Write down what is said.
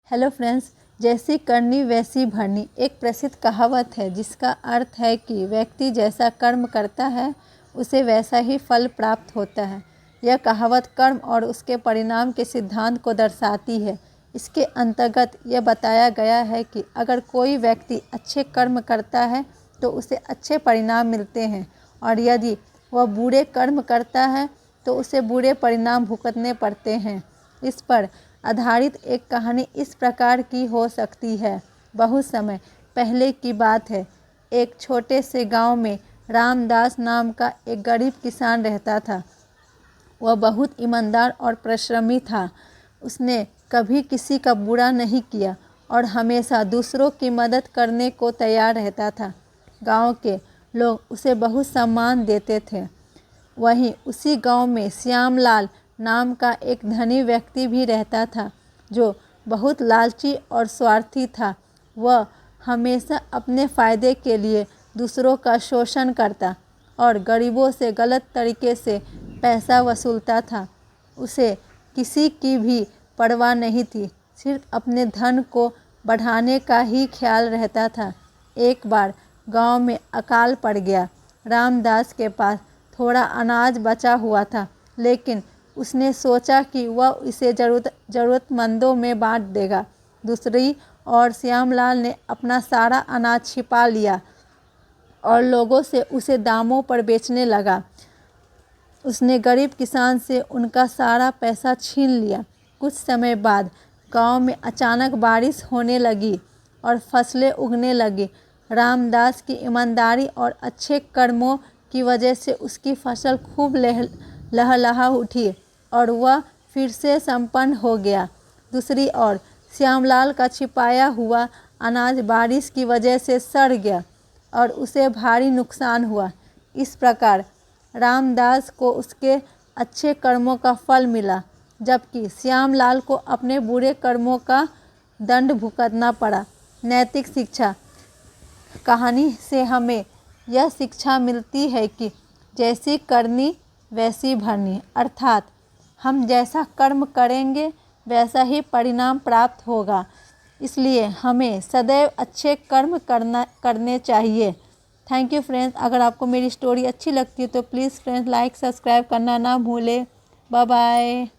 Hello friends, जैसी करनी वैसी भरनी एक प्रसिद्ध कहावत है जिसका अर्थ है कि व्यक्ति जैसा कर्म करता है उसे वैसा ही फल प्राप्त होता है। यह कहावत कर्म और उसके परिणाम के सिद्धांत को दर्शाती है। इसके अंतर्गत यह बताया गया है कि अगर कोई व्यक्ति अच्छे कर्म करता है तो उसे अच्छे परिणाम मिलते हैं और यदि वह बुरे कर्म करता है तो उसे बुरे परिणाम भुगतने पड़ते हैं। इस पर आधारित एक कहानी इस प्रकार की हो सकती है। बहुत समय पहले की बात है। एक छोटे से गांव में रामदास नाम का एक गरीब किसान रहता था। वह बहुत ईमानदार और परिश्रमी था। उसने कभी किसी का बुरा नहीं किया और हमेशा दूसरों की मदद करने को तैयार रहता था। गांव के लोग उसे बहुत सम्मान देते थे। वहीं उसी गांव में श्यामलाल नाम का एक धनी व्यक्ति भी रहता था जो बहुत लालची और स्वार्थी था। वह हमेशा अपने फ़ायदे के लिए दूसरों का शोषण करता और गरीबों से गलत तरीके से पैसा वसूलता था। उसे किसी की भी परवाह नहीं थी, सिर्फ अपने धन को बढ़ाने का ही ख्याल रहता था। एक बार गांव में अकाल पड़ गया। रामदास के पास थोड़ा अनाज बचा हुआ था, लेकिन उसने सोचा कि वह इसे ज़रूरतमंदों में बांट देगा। दूसरी ओर श्यामलाल ने अपना सारा अनाज छिपा लिया और लोगों से उसे दामों पर बेचने लगा। उसने गरीब किसान से उनका सारा पैसा छीन लिया। कुछ समय बाद गांव में अचानक बारिश होने लगी और फसलें उगने लगी। रामदास की ईमानदारी और अच्छे कर्मों की वजह से उसकी फसल खूब लहलहा उठी और वह फिर से संपन्न हो गया। दूसरी ओर श्यामलाल का छिपाया हुआ अनाज बारिश की वजह से सड़ गया और उसे भारी नुकसान हुआ। इस प्रकार रामदास को उसके अच्छे कर्मों का फल मिला, जबकि श्यामलाल को अपने बुरे कर्मों का दंड भुगतना पड़ा। नैतिक शिक्षा। कहानी से हमें यह शिक्षा मिलती है कि जैसी करनी वैसी भरनी, अर्थात हम जैसा कर्म करेंगे वैसा ही परिणाम प्राप्त होगा। इसलिए हमें सदैव अच्छे कर्म करने चाहिए। Thank you friends. अगर आपको मेरी स्टोरी अच्छी लगती है तो प्लीज़ फ्रेंड्स लाइक सब्सक्राइब करना ना भूलें। Bye bye.